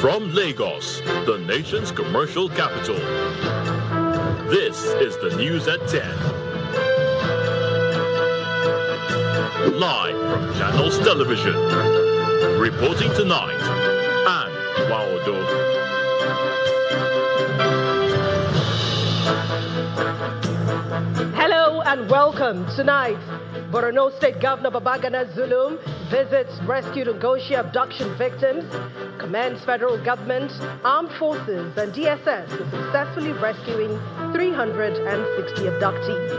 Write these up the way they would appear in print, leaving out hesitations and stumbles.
From Lagos, the nation's commercial capital, this is the news at 10. Live from Channels Television. Reporting tonight, Anne Waodo. Hello and welcome. Tonight, Borno State Governor Babagana Zulum visits rescued Ngozi abduction victims, commends federal government, armed forces and DSS for successfully rescuing 360 abductees.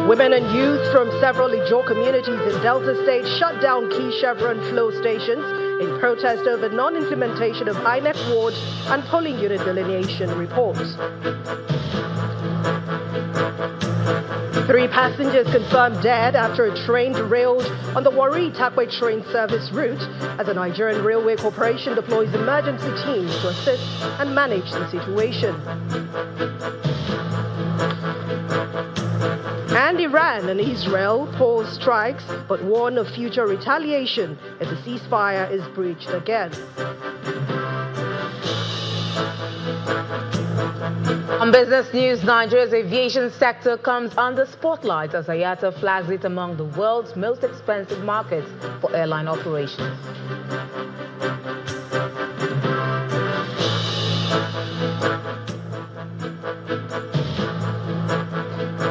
Women and youth from several Ijaw communities in Delta State shut down key Chevron flow stations in protest over non-implementation of INEC ward and polling unit delineation reports. 3 passengers confirmed dead after a train derailed on the Warri-Takwe train service route as the Nigerian Railway Corporation deploys emergency teams to assist and manage the situation. And Iran and Israel pause strikes but warn of future retaliation if the ceasefire is breached again. On business news, Nigeria's aviation sector comes under spotlight as IATA flags it among the world's most expensive markets for airline operations.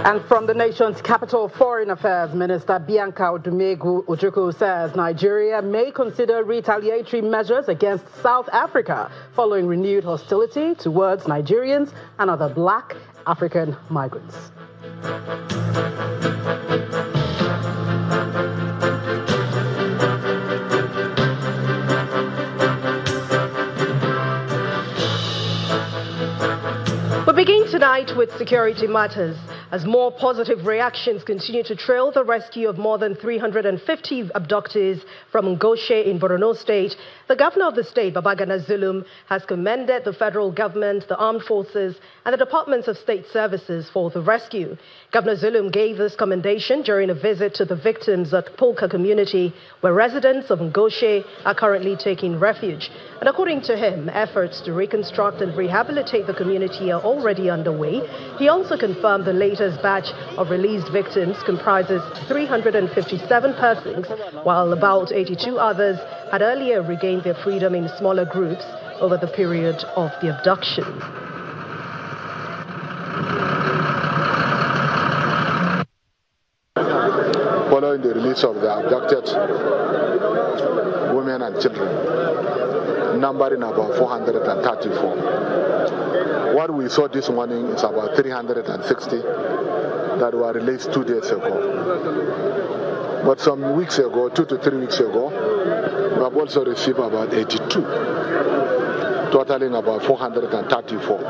And from the nation's capital, Foreign Affairs Minister Bianca Odumegu Ojukwu says Nigeria may consider retaliatory measures against South Africa following renewed hostility towards Nigerians and other black African migrants. We begin tonight with security matters. As more positive reactions continue to trail the rescue of more than 350 abductees from Ngozi in Borno State, the governor of the state, Babagana Zulum, has commended the federal government, the armed forces, and the departments of state services for the rescue. Governor Zulum gave this commendation during a visit to the victims at Polka community, where residents of Ngozi are currently taking refuge. And according to him, efforts to reconstruct and rehabilitate the community are already underway. He also confirmed the latest batch of released victims comprises 357 persons, while about 82 others had earlier regained their freedom in smaller groups over the period of the abduction. Following the release of the abducted women and children, numbering about 434. What we saw this morning is about 360 that were released 2 days ago. But some weeks ago, 2 to 3 weeks ago, we have also received about 82, totaling about 434.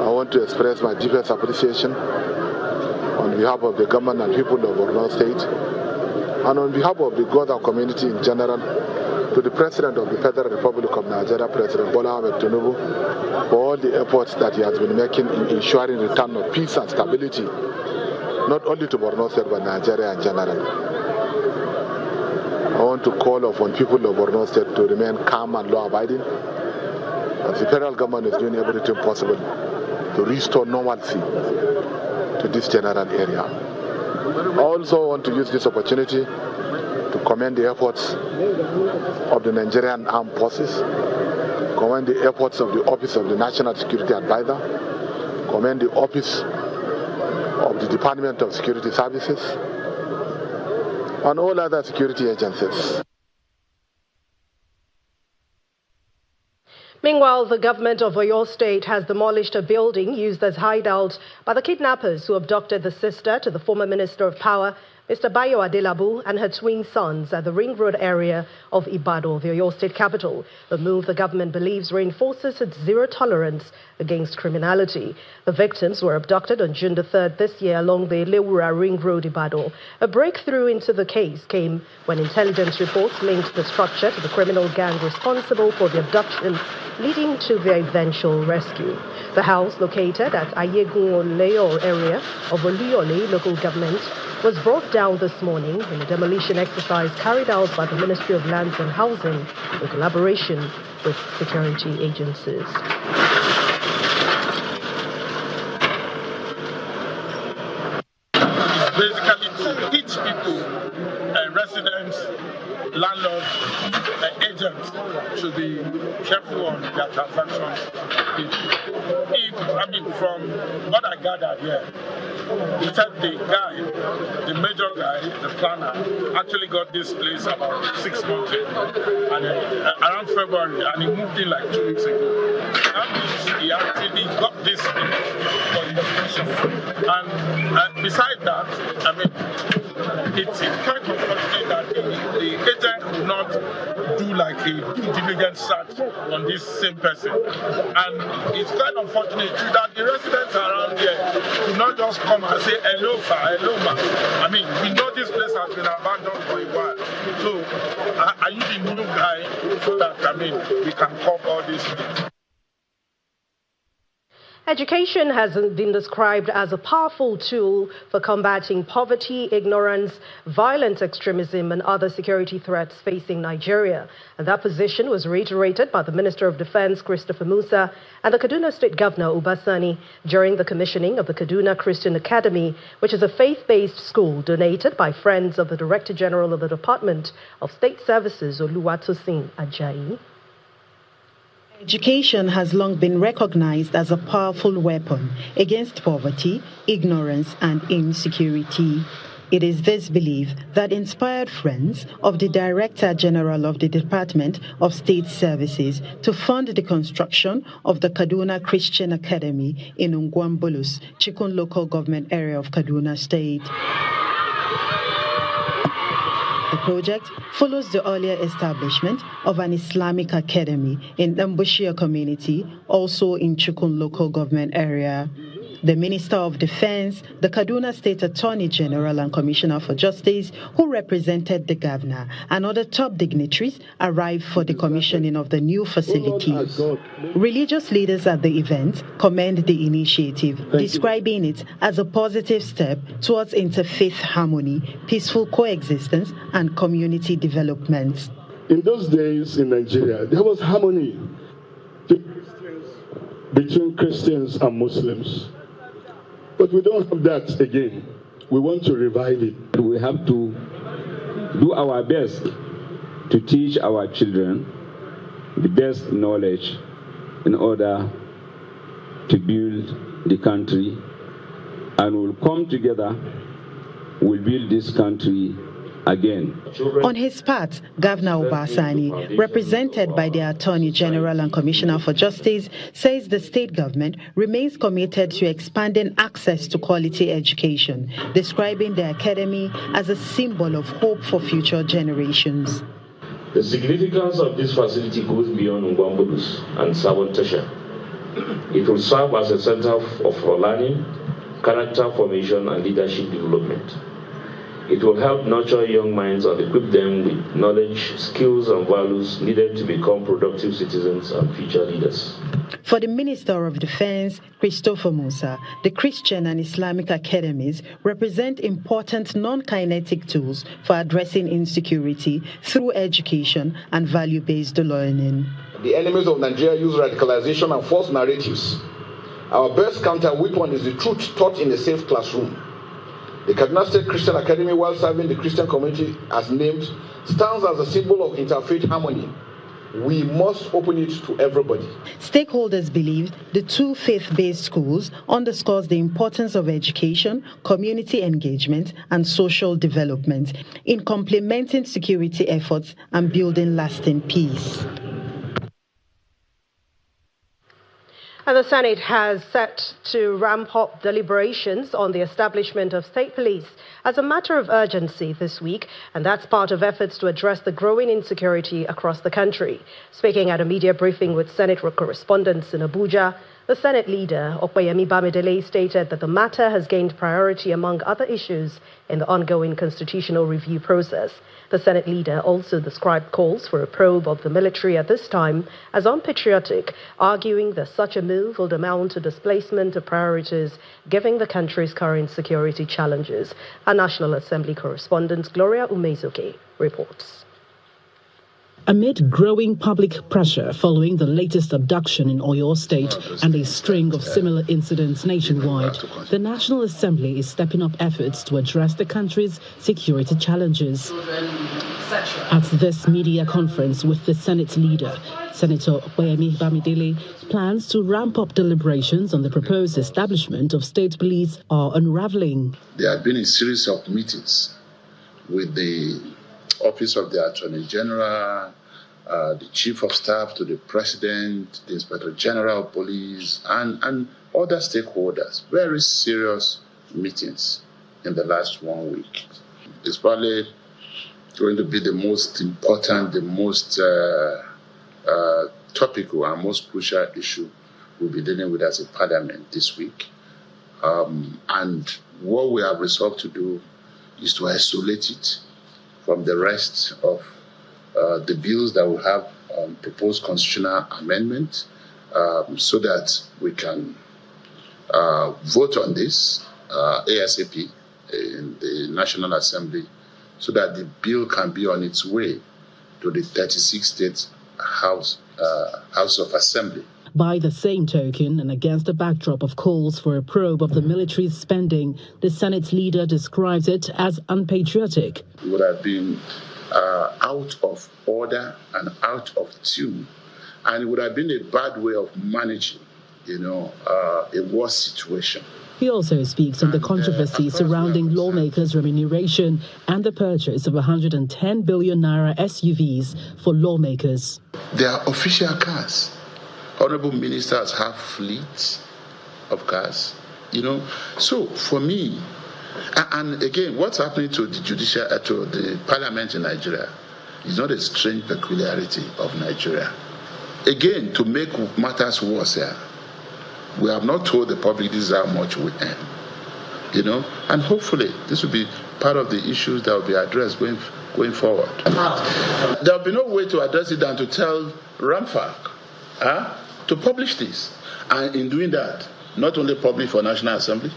I want to express my deepest appreciation on behalf of the government and people of Borno State, and on behalf of the Goda community in general, to the President of the Federal Republic of Nigeria, President Bola Ahmed Tinubu, for all the efforts that he has been making in ensuring return of peace and stability, not only to Borno State but Nigeria in general. I want to call upon people of Borno State to remain calm and law-abiding, as the federal government is doing everything possible to restore normalcy to this general area. I also want to use this opportunity to commend the efforts of the Nigerian Armed Forces, commend the efforts of the Office of the National Security Advisor, commend the Office of the Department of Security Services, and all other security agencies. Meanwhile, the government of Oyo State has demolished a building used as hideout by the kidnappers who abducted the sister to the former Minister of Power, Mr. Bayo Adelabu, and her twin sons at the Ring Road area of Ibadan, the Oyo State capital. A move the government believes reinforces its zero tolerance against criminality. The victims were abducted on June the 3rd this year along the Lewura Ring Road, Ibadan. A breakthrough into the case came when intelligence reports linked the structure to the criminal gang responsible for the abduction, leading to their eventual rescue. The house, located at Ayegun Oleo area of Oluyole local government, was brought down down this morning in a demolition exercise carried out by the Ministry of Lands and Housing in collaboration with security agencies. Basically to teach people, residents, landlords, agents should be careful on their transactions. From what I gathered here, he said the major guy, the planner, actually got this place about 6 months ago, and around February, and he moved in like 2 weeks ago. That means he actually got this for investigation. And besides that, it's quite unfortunate that the agent could not do like a due diligence search on this same person. And it's quite unfortunate too that the residents around here could not just come and say, hello sir, hello ma. We know this place has been abandoned for a while. So are you the new guy so that we can cover all these things? Education has been described as a powerful tool for combating poverty, ignorance, violent extremism, and other security threats facing Nigeria. And that position was reiterated by the Minister of Defense, Christopher Musa, and the Kaduna State Governor, Ubasani, during the commissioning of the Kaduna Christian Academy, which is a faith-based school donated by friends of the Director General of the Department of State Services, Oluwatosin Ajayi. Education has long been recognized as a powerful weapon against poverty, ignorance, and insecurity. It is this belief that inspired friends of the Director General of the Department of State Services to fund the construction of the Kaduna Christian Academy in Ungwambulus, Chikun local government area of Kaduna State. The project follows the earlier establishment of an Islamic academy in the Mbushia community, also in Chikun local government area. The Minister of Defense, the Kaduna State Attorney General and Commissioner for Justice, who represented the governor, and other top dignitaries arrived for the commissioning of the new facilities. Religious leaders at the event commend the initiative, describing it as a positive step towards interfaith harmony, peaceful coexistence, and community development. In those days in Nigeria, there was harmony between Christians and Muslims. But we don't have that again. We want to revive it. We have to do our best to teach our children the best knowledge in order to build the country, and we'll come together, we'll build this country again. On his part, Governor Ubasani, represented by the Attorney General and Commissioner for Justice, says the state government remains committed to expanding access to quality education, describing the academy as a symbol of hope for future generations. The significance of this facility goes beyond Ungwambulus and Sabon Tasha. It will serve as a center for learning, character formation, and leadership development. It will help nurture young minds and equip them with knowledge, skills, and values needed to become productive citizens and future leaders. For the Minister of Defense, Christopher Musa, the Christian and Islamic academies represent important non-kinetic tools for addressing insecurity through education and value-based learning. The enemies of Nigeria use radicalization and false narratives. Our best counter-weapon is the truth taught in a safe classroom. The Kaduna State Christian Academy, while serving the Christian community as named, stands as a symbol of interfaith harmony. We must open it to everybody. Stakeholders believe the two faith-based schools underscores the importance of education, community engagement, and social development in complementing security efforts and building lasting peace. And the Senate has set to ramp up deliberations on the establishment of state police as a matter of urgency this week, and that's part of efforts to address the growing insecurity across the country. Speaking at a media briefing with Senate correspondents in Abuja, The Senate leader, Opeyemi Bamidele, stated that the matter has gained priority among other issues in the ongoing constitutional review process. The Senate leader also described calls for a probe of the military at this time as unpatriotic, arguing that such a move would amount to displacement of priorities given the country's current security challenges. Our National Assembly correspondent Gloria Umezuke reports. Amid growing public pressure following the latest abduction in Oyo State and a string of similar incidents nationwide, the National Assembly is stepping up efforts to address the country's security challenges. At this media conference with the Senate leader, Senator Opeyemi Bamidele plans to ramp up deliberations on the proposed establishment of state police are unraveling. There have been a series of meetings with the Office of the Attorney General, the Chief of Staff to the President, the Inspector General of Police, and other stakeholders. Very serious meetings in the last 1 week. It's probably going to be the most important, the most topical and most crucial issue we'll be dealing with as a parliament this week. And what we have resolved to do is to isolate it from the rest of the bills that will have proposed constitutional amendment, so that we can vote on this ASAP in the National Assembly, so that the bill can be on its way to the 36 State House of Assembly. By the same token, and against the backdrop of calls for a probe of the military's spending, the Senate leader describes it as unpatriotic. It would have been out of order and out of tune, and it would have been a bad way of managing, a worse situation. He also speaks on the controversy surrounding lawmakers' remuneration and the purchase of 110 billion naira SUVs for lawmakers. They are official cars. Honorable ministers have fleets of cars, So for me, and again, what's happening to the to the parliament in Nigeria is not a strange peculiarity of Nigeria. Again, to make matters worse here, we have not told the public this is how much we earn, and hopefully this will be part of the issues that will be addressed going forward. There will be no way to address it than to tell RAMFAC to publish this, and in doing that, not only publish for National Assembly,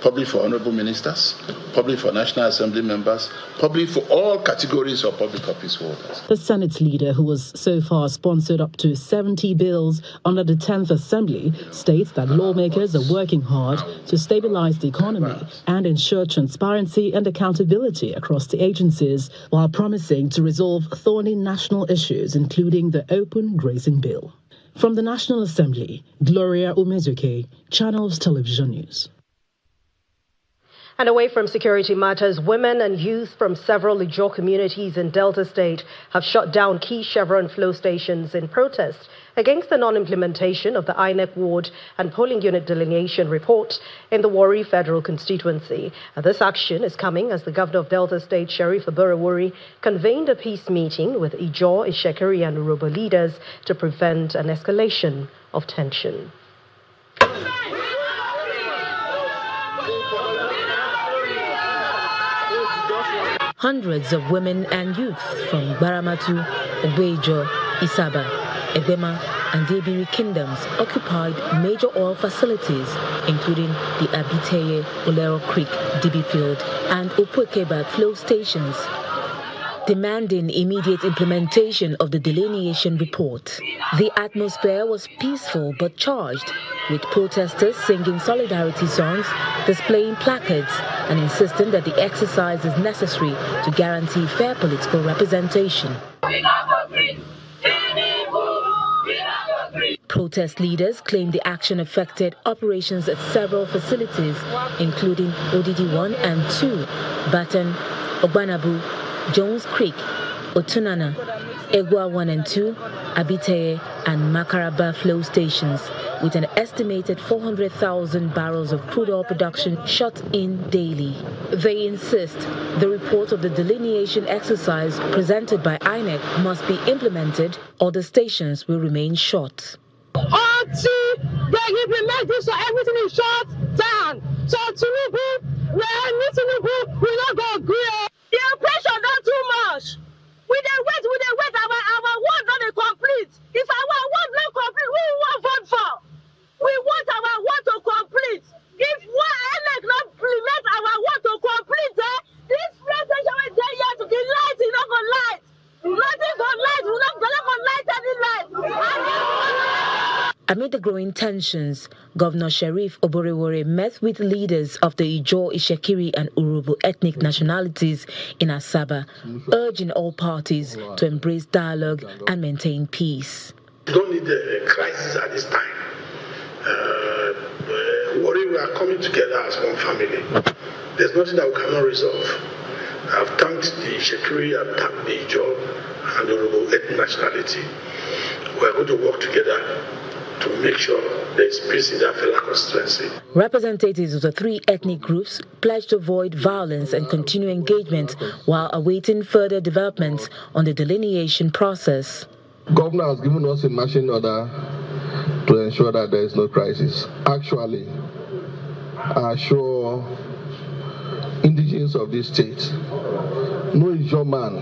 public for honorable ministers, public for National Assembly members, public for all categories of public office holders. The Senate leader, who has so far sponsored up to 70 bills under the 10th Assembly, states that lawmakers are working hard to stabilize the economy and ensure transparency and accountability across the agencies, while promising to resolve thorny national issues, including the open grazing bill. From the National Assembly, Gloria Umezuke, Channels Television News. And away from security matters, women and youth from several Ijaw communities in Delta State have shut down key Chevron flow stations in protest against the non-implementation of the INEC ward and polling unit delineation report in the Warri Federal Constituency. And this action is coming as the governor of Delta State, Sheriff Aburawuri, convened a peace meeting with Ijaw, Ishekiri and Urobo leaders to prevent an escalation of tension. Hundreds of women and youth from Baramatu, Ogbejo, Isaba, Egbema, and Debiri kingdoms occupied major oil facilities, including the Abiteye, Olero Creek, DB Field, and Opwekeba flow stations, demanding immediate implementation of the delineation report. The atmosphere was peaceful but charged, with protesters singing solidarity songs, displaying placards, and insisting that the exercise is necessary to guarantee fair political representation. Protest leaders claim the action affected operations at several facilities, including ODD 1 and 2, Baton, Ogbanabu, Jones Creek, Otunana, Egwa 1 and 2, Abiteye, and Makaraba flow stations, with an estimated 400,000 barrels of crude oil production shut in daily. They insist the report of the delineation exercise presented by INEC must be implemented, or the stations will remain shut. All see they implement this so everything is shut down. So Tinubu, we not go agree. The pressure not too much. We dey wait, our work not dey complete. If our work not complete, who we want vote for? We want our work to complete. If one elect not implement our work to complete, this president will tell you to get light, you not go light. Nothing go light, we not go light any light. Amid the growing tensions, Governor Sheriff Oborevwori met with leaders of the Ijaw, Ishekiri and Urhobo ethnic nationalities in Asaba, urging all parties to embrace dialogue and maintain peace. We don't need a crisis at this time. We are coming together as one family. There's nothing that we cannot resolve. I've thanked the Ishekiri, I've thanked the Ijaw and the Urhobo ethnic nationality. We are going to work together to make sure there is peace in the Afela constituency. Representatives of the three ethnic groups pledged to avoid violence and continue engagement while awaiting further developments on the delineation process. Governor has given us a marching order to ensure that there is no crisis. Actually, I assure indigenes of this state, no Ijaw man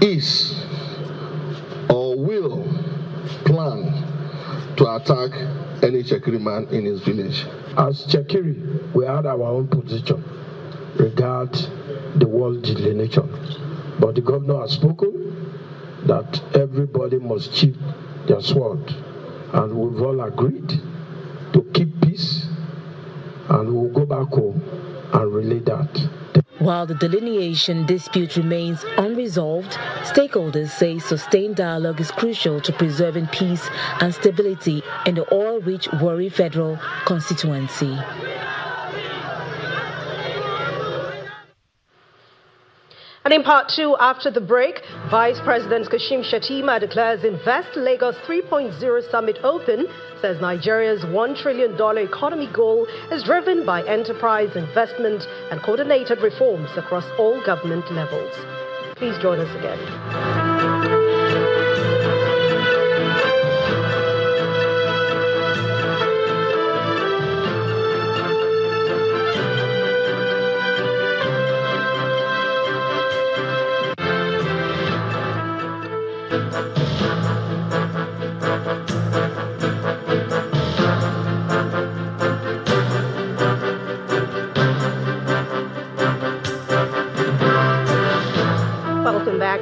is or will plan to attack any Chekiri man in his village. As Chekiri, we had our own position regarding the wall delineation. But the governor has spoken that everybody must keep their sword. And we've all agreed to keep peace, and we'll go back home and relay that. While the delineation dispute remains unresolved, stakeholders say sustained dialogue is crucial to preserving peace and stability in the oil-rich Warri Federal constituency. And in part two, after the break, Vice President Kashim Shettima declares Invest Lagos 3.0 Summit open, says Nigeria's $1 trillion economy goal is driven by enterprise investment and coordinated reforms across all government levels. Please join us again.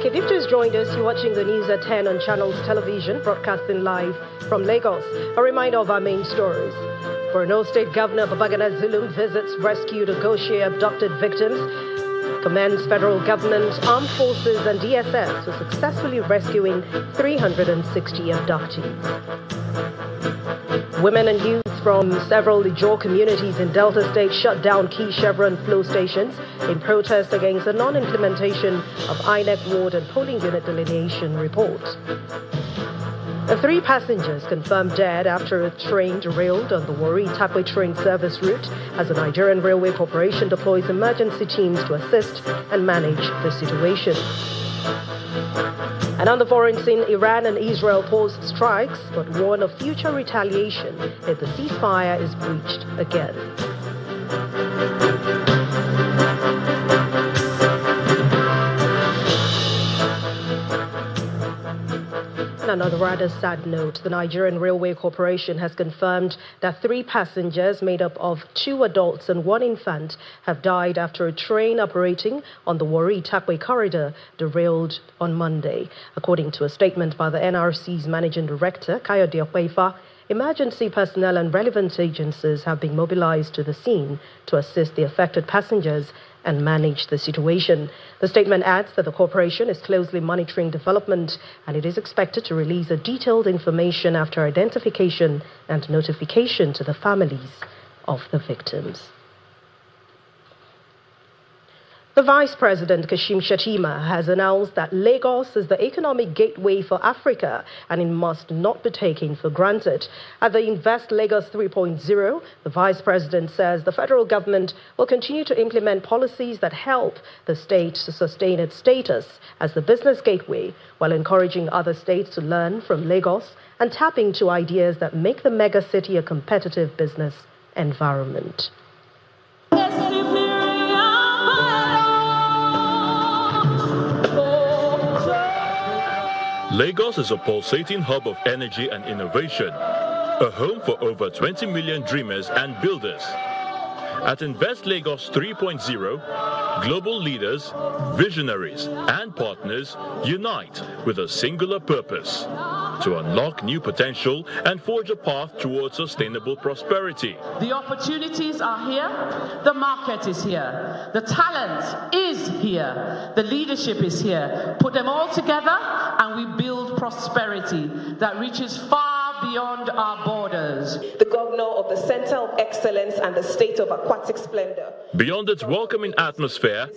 If you've just joined us, you're watching the news at 10 on Channels Television, broadcasting live from Lagos. A reminder of our main stories. Borno State Governor Babagana Zulum visits rescued Ogoshe abducted victims, commends federal government, armed forces and DSS for successfully rescuing 360 abductees. Women and youth from several Ijaw communities in Delta State shut down key Chevron flow stations in protest against the non-implementation of INEC ward and polling unit delineation report. 3 passengers confirmed dead after a train derailed on the Warri-Takwe train service route as the Nigerian Railway Corporation deploys emergency teams to assist and manage the situation. And on the foreign scene, Iran and Israel pause strikes but warn of future retaliation if the ceasefire is breached again. On another rather sad note, the Nigerian Railway Corporation has confirmed that 3 passengers made up of 2 adults and 1 infant have died after a train operating on the Warri-Takwe corridor derailed on Monday. According to a statement by the NRC's Managing Director, Kayode Okwefa, emergency personnel and relevant agencies have been mobilized to the scene to assist the affected passengers and manage the situation. The statement adds that the corporation is closely monitoring development and it is expected to release a detailed information after identification and notification to the families of the victims. The Vice President, Kashim Shettima, has announced that Lagos is the economic gateway for Africa and it must not be taken for granted. At the Invest Lagos 3.0, the Vice President says the federal government will continue to implement policies that help the state to sustain its status as the business gateway, while encouraging other states to learn from Lagos and tap into ideas that make the megacity a competitive business environment. Lagos is a pulsating hub of energy and innovation, a home for over 20 million dreamers and builders. At Invest Lagos 3.0, global leaders, visionaries, and partners unite with a singular purpose: to unlock new potential and forge a path towards sustainable prosperity. The opportunities are here, the market is here, the talent is here, the leadership is here. Put them all together and we build prosperity that reaches far beyond our borders. The governor of the Center of Excellence and the State of Aquatic Splendor. Beyond its welcoming atmosphere,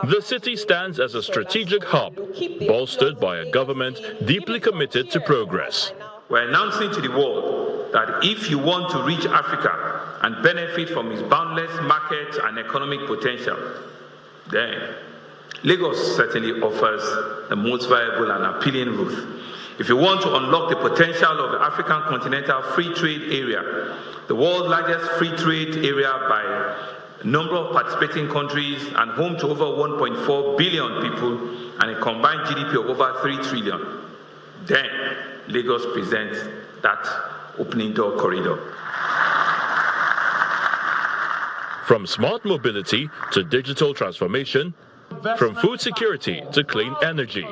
the city stands as a strategic hub, bolstered by a government deeply committed to progress. We're announcing to the world that if you want to reach Africa and benefit from its boundless market and economic potential, then Lagos certainly offers the most viable and appealing route. If you want to unlock the potential of the African continental free trade area, the world's largest free trade area by number of participating countries and home to over 1.4 billion people and a combined GDP of over 3 trillion, then Lagos presents that opening door corridor. From smart mobility to digital transformation, from food security to clean energy,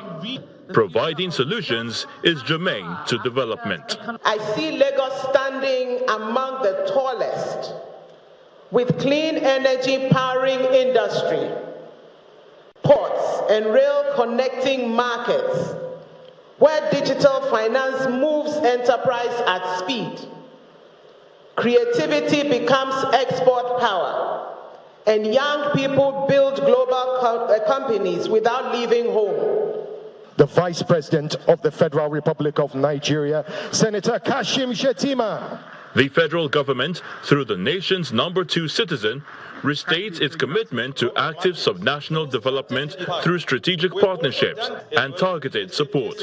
providing solutions is germane to development. I see Lagos standing among the tallest, with clean energy powering industry, ports and rail connecting markets, where digital finance moves enterprise at speed. Creativity becomes export power, and young people build global companies without leaving home. The Vice President of the Federal Republic of Nigeria, Senator Kashim Shettima. The federal government, through the nation's #2 citizen, restates its commitment to active subnational development through strategic partnerships and targeted support.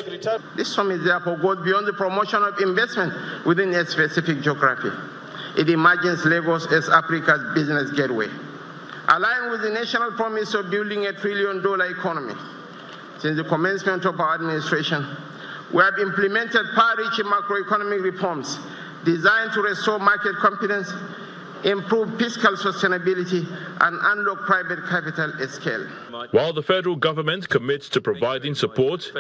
This summit therefore goes beyond the promotion of investment within a specific geography. It imagines Lagos as Africa's business gateway, aligned with the national promise of building $1 trillion economy. Since the commencement of our administration, we have implemented far-reaching macroeconomic reforms designed to restore market confidence, improve fiscal sustainability, and unlock private capital at scale. While the federal government commits to providing support,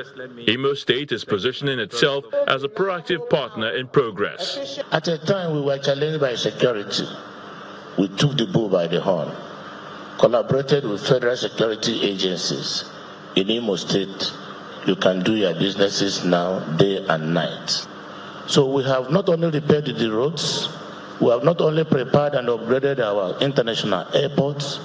Imo State is positioning itself as a proactive partner in progress. At a time we were challenged by security, we took the bull by the horn, collaborated with federal security agencies. In Imo State, you can do your businesses now, day and night. So we have not only repaired the roads, we have not only prepared and upgraded our international airports,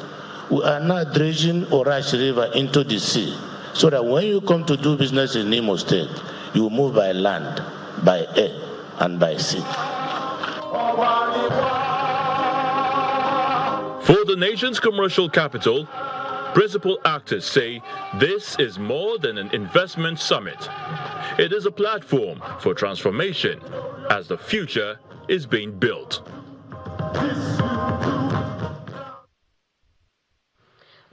we are now dredging Orash River into the sea, so that when you come to do business in Imo State, you move by land, by air, and by sea. For the nation's commercial capital, principal actors say this is more than an investment summit. It is a platform for transformation as the future is being built.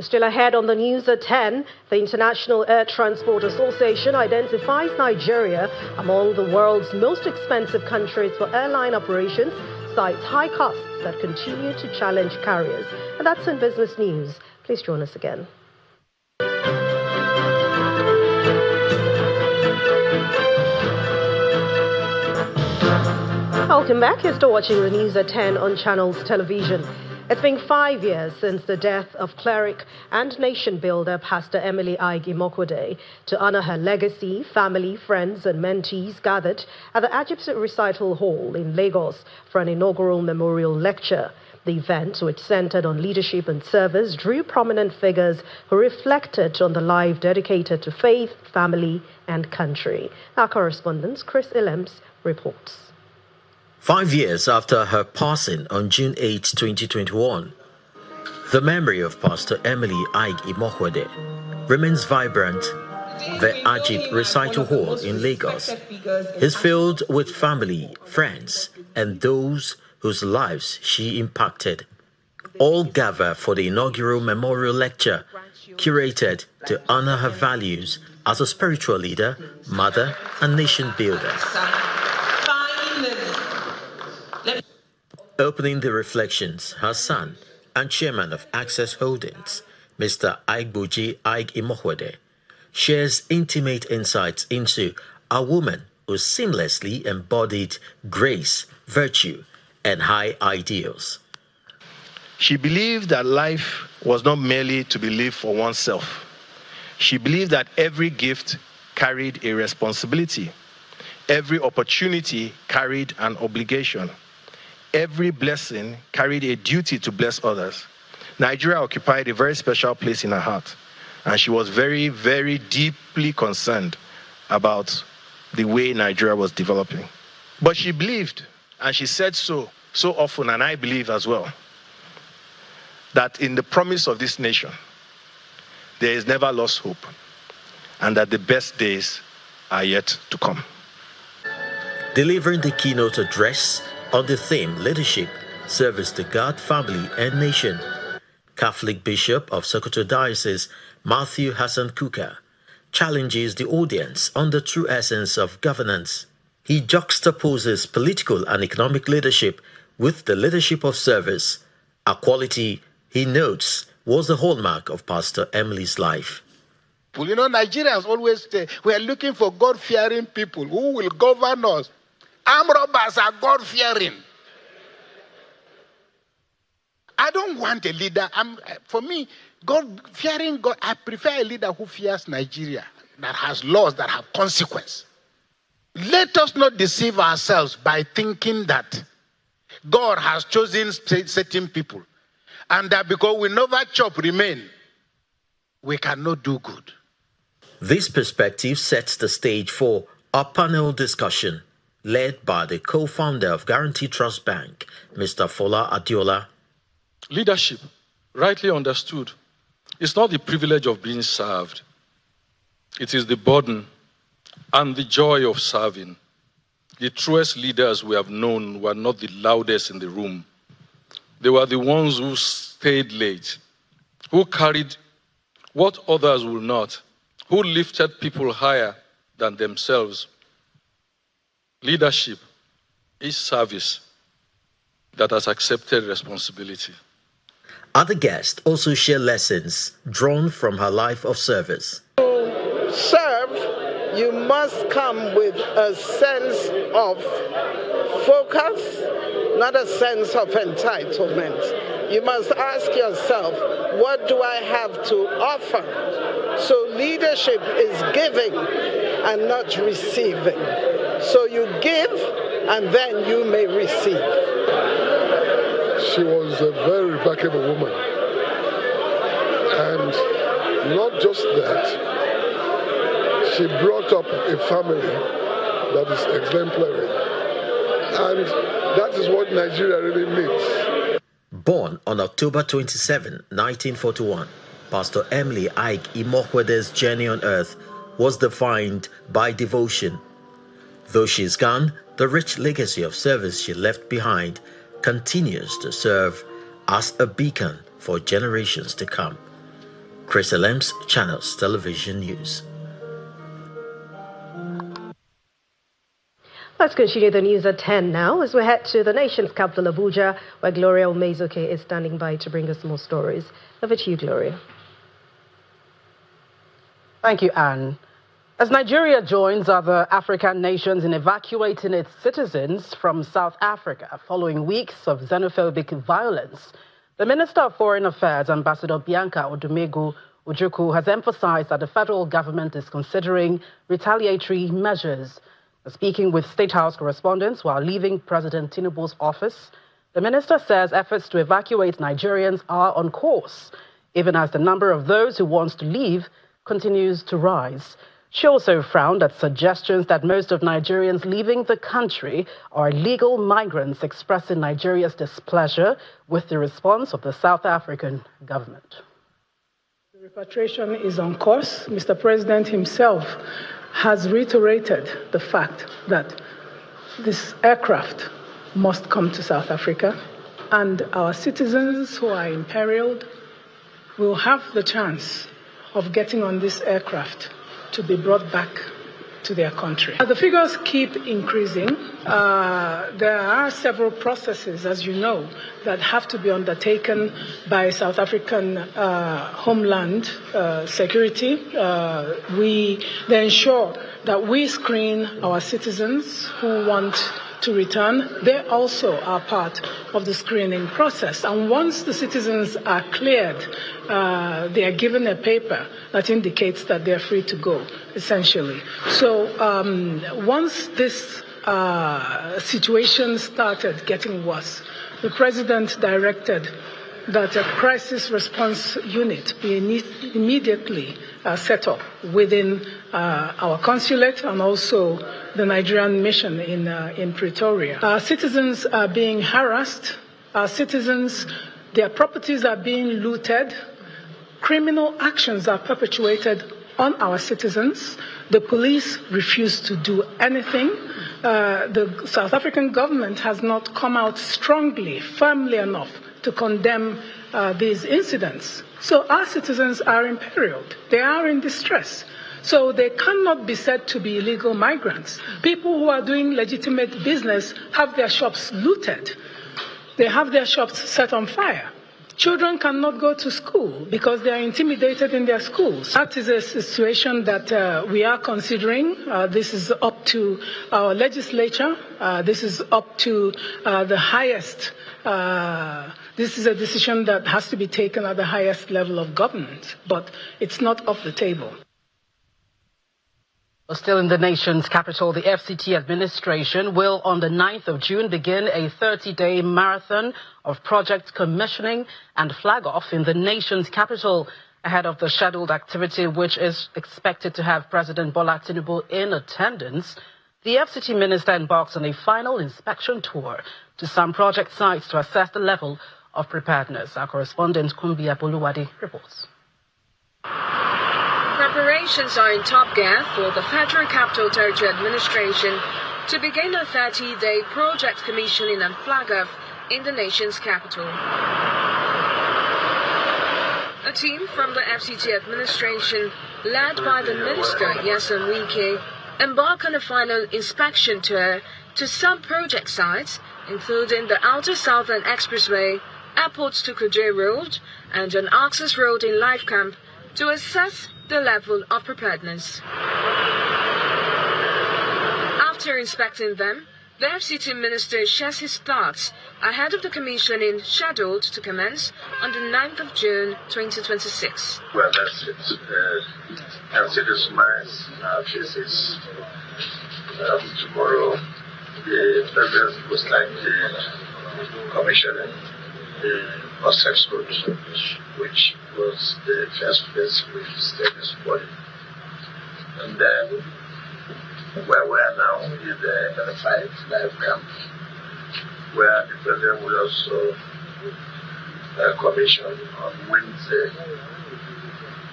Still ahead on the news at 10, the International Air Transport Association identifies Nigeria among the world's most expensive countries for airline operations, cites high costs that continue to challenge carriers. And that's in business news. Please join us again. Welcome back. You're still watching the news at 10 on Channels Television. It's been 5 years since the death of cleric and nation builder Pastor Emily Ige Imokwode. To honor her legacy, family, friends and mentees gathered at the Ajibsit Recital Hall in Lagos for an inaugural memorial lecture. The event, which centered on leadership and service, drew prominent figures who reflected on the life dedicated to faith, family, and country. Our correspondent, Chris Illems, reports. 5 years after her passing on June 8, 2021, the memory of Pastor Emily Ige Imohwede remains vibrant. The Ajib Recital Hall in Lagos is filled with family, friends, and those whose lives she impacted. All gather for the inaugural memorial lecture, curated to honor her values as a spiritual leader, mother, and nation builder. Opening the reflections, her son and chairman of Access Holdings, Mr. Aigboji Ige Imohwede, shares intimate insights into a woman who seamlessly embodied grace, virtue, and high ideals. She believed that life was not merely to be lived for oneself. She believed that every gift carried a responsibility. Every opportunity carried an obligation. Every blessing carried a duty to bless others. Nigeria occupied a very special place in her heart, and she was very, very deeply concerned about the way Nigeria was developing. But she believed, and she said so often, and I believe as well, that in the promise of this nation, there is never lost hope, and that the best days are yet to come. Delivering the keynote address on the theme Leadership, Service to God, Family, and Nation, Catholic Bishop of Sokoto Diocese, Matthew Hassan Kuka, challenges the audience on the true essence of governance. He juxtaposes political and economic leadership with the leadership of service, a quality he notes was the hallmark of Pastor Emily's life. You know, Nigerians always say, we are looking for God-fearing people who will govern us. Armed robbers are God-fearing. I don't want a leader. For me, God-fearing God, I prefer a leader who fears Nigeria, that has laws, that have consequence. Let us not deceive ourselves by thinking that God has chosen certain people, and that because we never chop remain, we cannot do good. This perspective sets the stage for a panel discussion led by the co-founder of Guarantee Trust Bank, Mr. Fola Adiola. Leadership, rightly understood, is not the privilege of being served. It is the burden and the joy of serving. The truest leaders we have known were not the loudest in the room. They were the ones who stayed late, who carried what others will not, who lifted people higher than themselves. Leadership is service that has accepted responsibility. Other guests also share lessons drawn from her life of service. To serve, you must come with a sense of focus, not a sense of entitlement. You must ask yourself, what do I have to offer? So leadership is giving and not receiving. So you give and then you may receive. She was a very remarkable woman. And not just that, she brought up a family that is exemplary. And that is what Nigeria really needs. Born on October 27, 1941, Pastor Emily Ige Imohwede's journey on earth was defined by devotion. Though she's gone, the rich legacy of service she left behind continues to serve as a beacon for generations to come. Chris Illems, Channels Television News. Let's continue the news at 10 now as we head to the nation's capital, Abuja, where Gloria Umezuke is standing by to bring us more stories. Over to you, Gloria. Thank you, Anne. As Nigeria joins other African nations in evacuating its citizens from South Africa following weeks of xenophobic violence, the Minister of Foreign Affairs, Ambassador Bianca Odumegu Ojukwu, has emphasized that the federal government is considering retaliatory measures. Speaking with State House correspondents while leaving President Tinubu's office, The minister says efforts to evacuate Nigerians are on course, even as the number of those who want to leave continues to rise. She also frowned at suggestions that most of Nigerians leaving the country are illegal migrants, expressing Nigeria's displeasure with the response of the South African government. The repatriation is on course. Mr. President himself has reiterated the fact that this aircraft must come to South Africa, and our citizens who are imperiled will have the chance of getting on this aircraft to be brought back to their country. The figures keep increasing. There are several processes, as you know, that have to be undertaken by South African Homeland Security. They ensure that we screen our citizens who want to return. They also are part of the screening process. And once the citizens are cleared, they are given a paper that indicates that they're free to go, essentially. So once this situation started getting worse, the president directed that a crisis response unit be immediately set up within our consulate and also the Nigerian mission in Pretoria. Our citizens are being harassed. Our citizens, their properties are being looted. Criminal actions are perpetuated on our citizens. The police refuse to do anything. The South African government has not come out strongly, firmly enough to condemn these incidents. So our citizens are imperiled. They are in distress. So they cannot be said to be illegal migrants. People who are doing legitimate business have their shops looted. They have their shops set on fire. Children cannot go to school because they are intimidated in their schools. That is a situation that we are considering. This is up to our legislature. This is up to the highest. This is a decision that has to be taken at the highest level of government, but it's not off the table. Still in the nation's capital, the FCT administration will on the 9th of June begin a 30-day marathon of project commissioning and flag-off in the nation's capital ahead of the scheduled activity, which is expected to have President Bola Tinubu in attendance. The FCT minister embarks on a final inspection tour to some project sites to assess the level of preparedness. Our correspondent Kumbi Apoluwadi reports. Preparations are in top gear for the Federal Capital Territory Administration to begin a 30-day project commissioning and flag-off in the nation's capital. A team from the FCT administration, led by the Minister Nyesom Wike, embark on a final inspection tour to some project sites, including the Outer Southern Expressway, Airport to Kuje Road, and an access road in Life Camp, to assess the level of preparedness. After inspecting them, the FCT minister shares his thoughts ahead of the commissioning scheduled to commence on the 9th of June 2026. Well, that's it. Consider my faces. Tomorrow, the president was likely commissioning the Ossex Road, which was the first place we visited this morning. And then, where we are now is the 5 Life Camp, where the president will also commission on Wednesday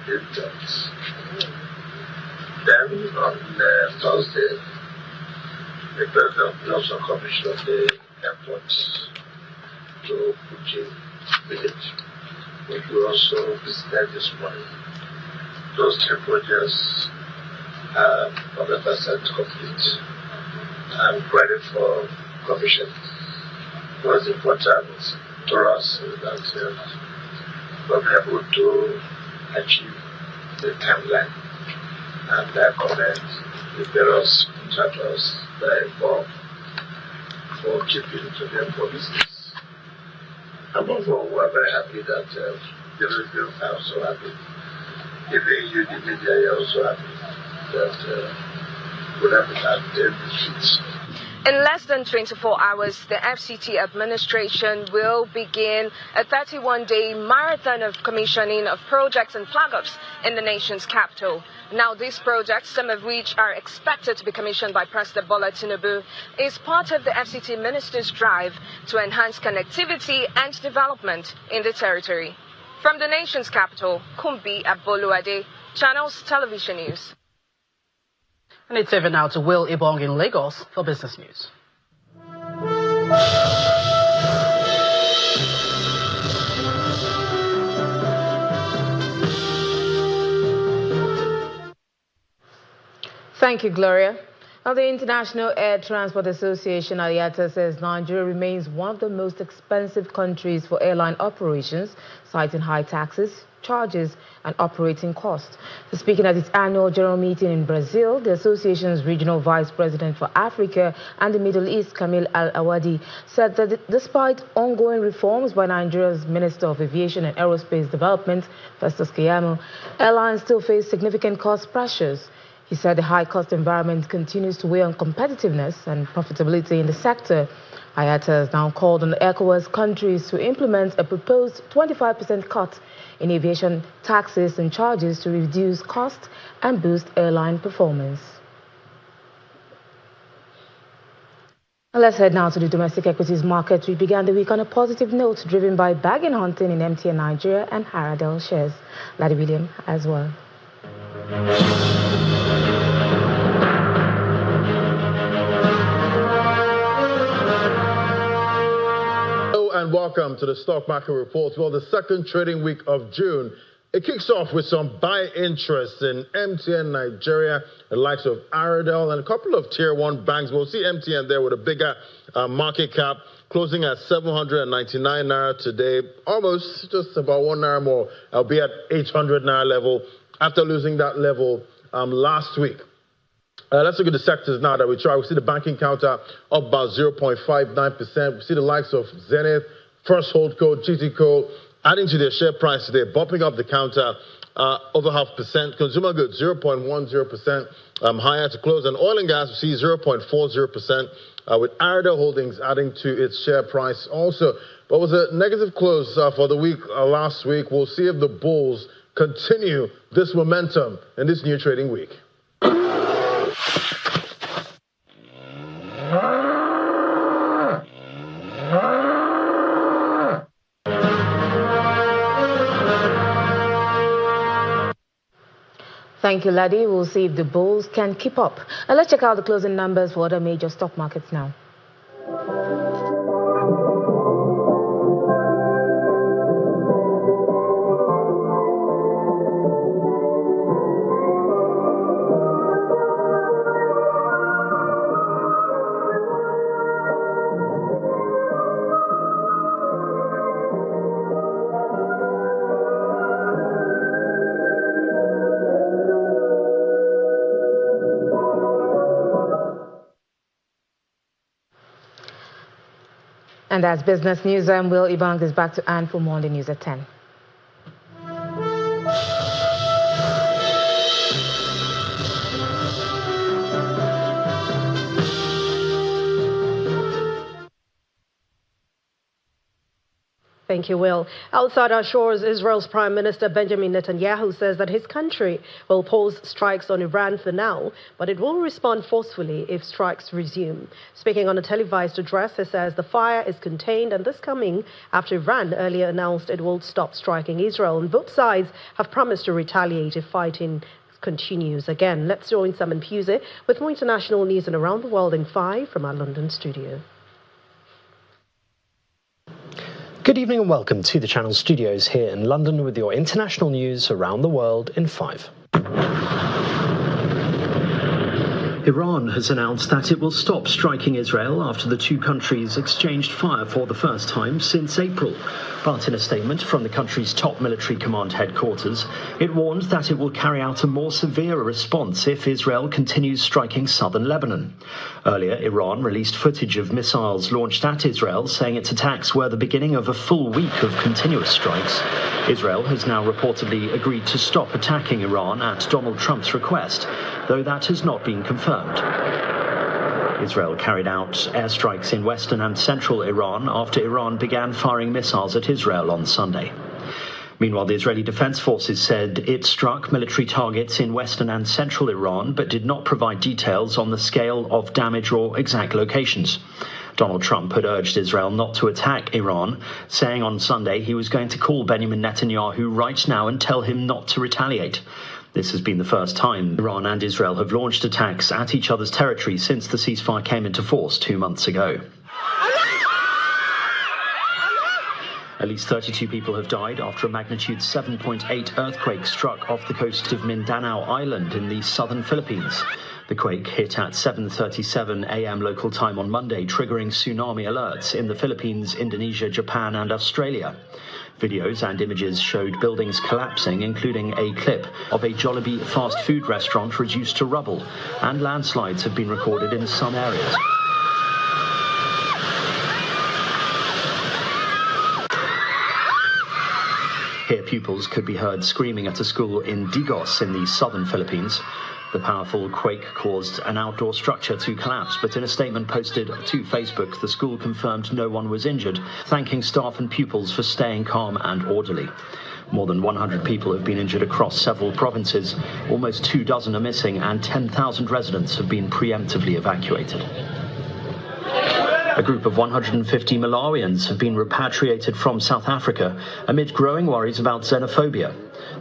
the 10th. Then on Thursday, the president will also commission the airport to Kuje village, which we also visited this morning. Those 3 projects are 100% complete and ready for commission. What's important to us is that we'll be able to achieve the timeline, and I commend the various contractors that are involved for keeping to their promises. Above all, we're very happy that the review are also happy. Even you, the media, are also happy that we'll have that defeat. In less than 24 hours, the FCT administration will begin a 31-day marathon of commissioning of projects and flag-ups in the nation's capital. Now, these projects, some of which are expected to be commissioned by President Bola Tinubu, is part of the FCT minister's drive to enhance connectivity and development in the territory. From the nation's capital, Kumbi Aboluade, Channels Television News. And it's over now to Will Ibong in Lagos for business news. Thank you, Gloria. Now, the International Air Transport Association, IATA, says Nigeria remains one of the most expensive countries for airline operations, citing high taxes, charges, and operating costs. Speaking at its annual general meeting in Brazil, the association's regional vice president for Africa and the Middle East, Kamil Al-Awadi, said that despite ongoing reforms by Nigeria's Minister of Aviation and Aerospace Development, Festus Keyamo, airlines still face significant cost pressures. He said the high-cost environment continues to weigh on competitiveness and profitability in the sector. IATA has now called on ECOWAS countries to implement a proposed 25% cut in aviation taxes and charges to reduce costs and boost airline performance. Let's head now to the domestic equities market. We began the week on a positive note, driven by bargain hunting in MTN Nigeria and Haradel shares. Larry William as well. And welcome to the stock market report. Well, the second trading week of June, it kicks off with some buy interest in MTN Nigeria, the likes of Aradel and a couple of tier 1 banks. We'll see MTN there with a bigger market cap, closing at 799 naira today, almost just about 1 naira more. I'll be at 800 naira level after losing that level last week. Let's look at the sectors now that we try. We see the banking counter up about 0.59%. We see the likes of Zenith, First Holdco, GTCO adding to their share price today, bumping up the counter over 0.5%. Consumer goods 0.10% higher to close. And oil and gas, we see 0.40%, with Aradel Holdings adding to its share price also. But it was a negative close for the week last week. We'll see if the bulls continue this momentum in this new trading week. Thank you, Laddie. We'll see if the bulls can keep up. And let's check out the closing numbers for other major stock markets now. And that's business news. I'm Will Ibang is back to Anne for Monday News at 10. Thank you, Will. Outside our shores, Israel's Prime Minister Benjamin Netanyahu says that his country will pause strikes on Iran for now, but it will respond forcefully if strikes resume. Speaking on a televised address, he says the fire is contained, and this coming after Iran earlier announced it will stop striking Israel, and both sides have promised to retaliate if fighting continues. Again, let's join Simon Pusey with more international news and around the world in 5 from our London studio. Good evening and welcome to the Channel Studios here in London with your international news around the world in 5. Iran has announced that it will stop striking Israel after the two countries exchanged fire for the first time since April. But in a statement from the country's top military command headquarters, it warned that it will carry out a more severe response if Israel continues striking southern Lebanon. Earlier, Iran released footage of missiles launched at Israel, saying its attacks were the beginning of a full week of continuous strikes. Israel has now reportedly agreed to stop attacking Iran at Donald Trump's request, though that has not been confirmed. Israel carried out airstrikes in western and central Iran after Iran began firing missiles at Israel on Sunday. Meanwhile, the Israeli Defense Forces said it struck military targets in western and central Iran, but did not provide details on the scale of damage or exact locations. Donald Trump had urged Israel not to attack Iran, saying on Sunday he was going to call Benjamin Netanyahu right now and tell him not to retaliate. This has been the first time Iran and Israel have launched attacks at each other's territory since the ceasefire came into force 2 months ago. At least 32 people have died after a magnitude 7.8 earthquake struck off the coast of Mindanao Island in the southern Philippines. The quake hit at 7:37 a.m. local time on Monday, triggering tsunami alerts in the Philippines, Indonesia, Japan and Australia. Videos and images showed buildings collapsing, including a clip of a Jollibee fast food restaurant reduced to rubble, and landslides have been recorded in some areas. Here, pupils could be heard screaming at a school in Digos in the southern Philippines. The powerful quake caused an outdoor structure to collapse, but in a statement posted to Facebook, the school confirmed no one was injured, thanking staff and pupils for staying calm and orderly. More than 100 people have been injured across several provinces. Almost 24 are missing, and 10,000 residents have been preemptively evacuated. A group of 150 Malawians have been repatriated from South Africa amid growing worries about xenophobia.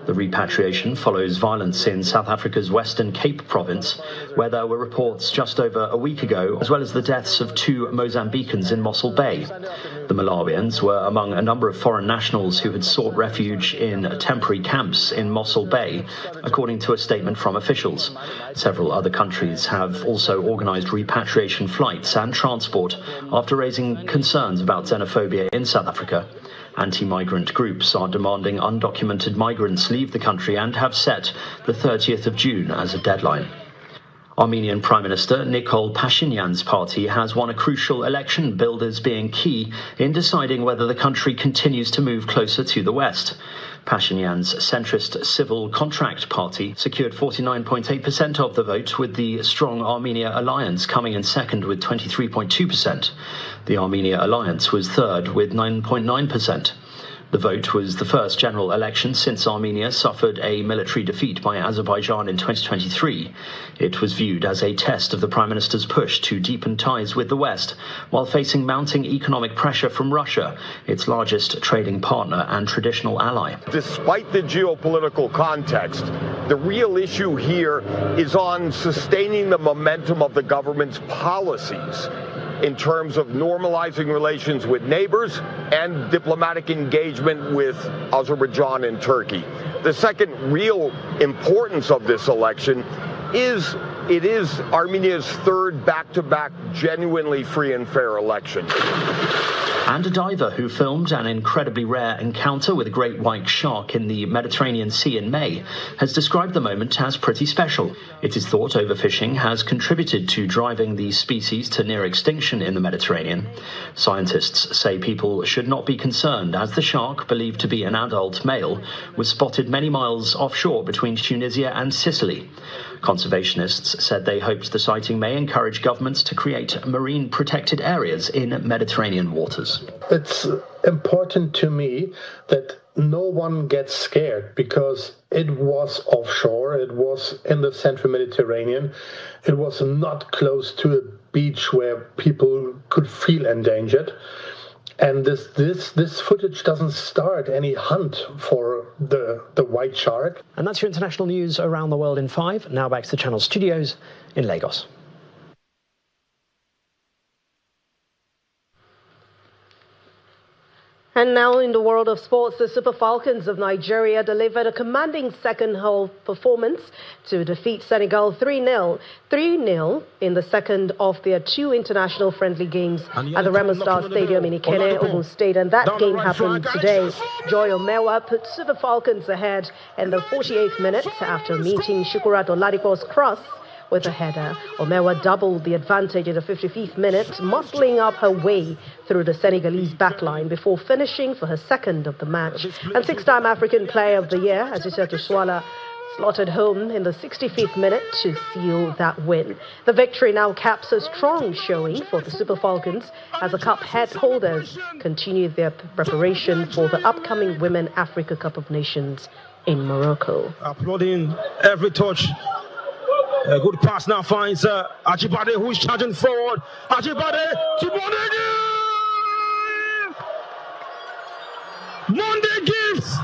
The repatriation follows violence in South Africa's Western Cape province, where there were reports just over a week ago, as well as the deaths of 2 Mozambicans in Mossel Bay. The Malawians were among a number of foreign nationals who had sought refuge in temporary camps in Mossel Bay, according to a statement from officials. Several other countries have also organised repatriation flights and transport after raising concerns about xenophobia in South Africa. Anti-migrant groups are demanding undocumented migrants leave the country and have set the 30th of June as a deadline. Armenian Prime Minister Nikol Pashinyan's party has won a crucial election, billed as being key in deciding whether the country continues to move closer to the West. Pashinyan's centrist Civil Contract Party secured 49.8% of the vote, with the Strong Armenia Alliance coming in second with 23.2%. The Armenia Alliance was third with 9.9%. The vote was the first general election since Armenia suffered a military defeat by Azerbaijan in 2023. It was viewed as a test of the Prime Minister's push to deepen ties with the West, while facing mounting economic pressure from Russia, its largest trading partner and traditional ally. Despite the geopolitical context, the real issue here is on sustaining the momentum of the government's policies in terms of normalizing relations with neighbors and diplomatic engagement with Azerbaijan and Turkey. The second real importance of this election is it is Armenia's third back-to-back genuinely free and fair election. And a diver who filmed an incredibly rare encounter with a great white shark in the Mediterranean Sea in May has described the moment as pretty special. It is thought overfishing has contributed to driving the species to near extinction in the Mediterranean. Scientists say people should not be concerned, as the shark, believed to be an adult male, was spotted many miles offshore between Tunisia and Sicily. Conservationists said they hoped the sighting may encourage governments to create marine protected areas in Mediterranean waters. It's important to me that no one gets scared, because it was offshore, it was in the central Mediterranean, it was not close to a beach where people could feel endangered. And this footage doesn't start any hunt for the white shark. And that's your international news around the world in 5. Now back to the Channel studios in Lagos. And now in the world of sports, the Super Falcons of Nigeria delivered a commanding second-half performance to defeat Senegal 3-0 in the second of their 2 international friendly games at the Remo Star Stadium in Ikene, Ogun State. And that game happened today. Joy Omewa put Super Falcons ahead in the 48th minute after meeting Shukurat Oladipo's cross with a header. Omewa doubled the advantage in the 55th minute, muscling up her way through the Senegalese backline before finishing for her second of the match. And 6-time African Player of the Year, Asisat Oshoala, slotted home in the 65th minute to seal that win. The victory now caps a strong showing for the Super Falcons as the cup head holders continue their preparation for the upcoming Women Africa Cup of Nations in Morocco. Applauding every touch. A good pass now finds Ajibade, who is charging forward. Ajibade to Monday. Monday gives.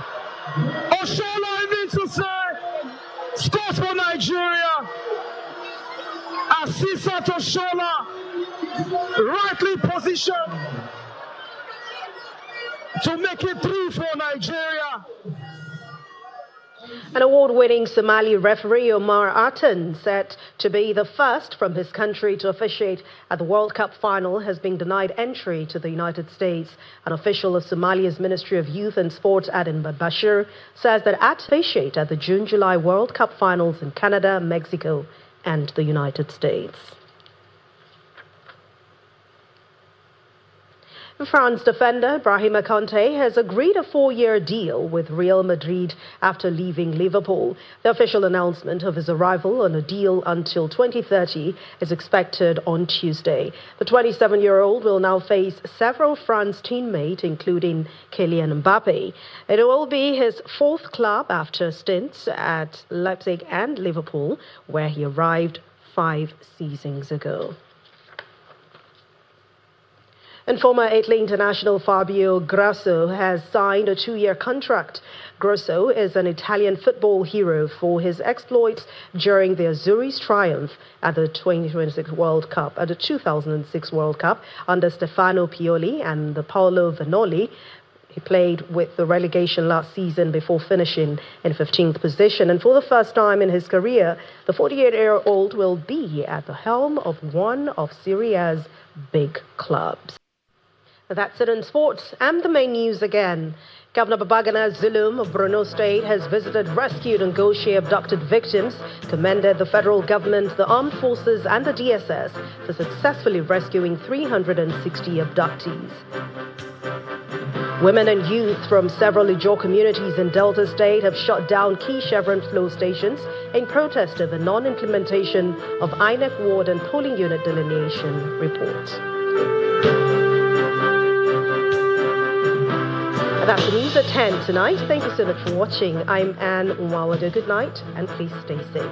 Oshola, I mean to say, scores for Nigeria. Asisa Oshola, rightly positioned to make it through for Nigeria. An award-winning Somali referee, Omar Atan, set to be the first from his country to officiate at the World Cup final, has been denied entry to the United States. An official of Somalia's Ministry of Youth and Sports, Aden Bashir, says that officiate at the June-July World Cup finals in Canada, Mexico, and the United States. France defender Brahima Conte has agreed a 4-year deal with Real Madrid after leaving Liverpool. The official announcement of his arrival on a deal until 2030 is expected on Tuesday. The 27-year-old will now face several France teammates, including Kylian Mbappe. It will be his 4th club after stints at Leipzig and Liverpool, where he arrived 5 seasons ago. And former Italy international Fabio Grosso has signed a 2-year contract. Grosso is an Italian football hero for his exploits during the Azzurri's triumph at the 2006 World Cup, at the 2006 World Cup under Stefano Pioli and Paolo Vanoli. He played with the relegation last season before finishing in 15th position. And for the first time in his career, the 48-year-old will be at the helm of one of Serie A's big clubs. That's it in sports. And the main news again. Governor Babagana Zulum of Borno State has visited rescued and Goshe abducted victims, commended the federal government, the armed forces and the DSS for successfully rescuing 360 abductees. Women and youth from several Ijaw communities in Delta State have shut down key Chevron flow stations in protest of the non-implementation of INEC ward and polling unit delineation reports. That's the news at 10 tonight. Thank you so much for watching. I'm Anne Umawado. Good night and please stay safe.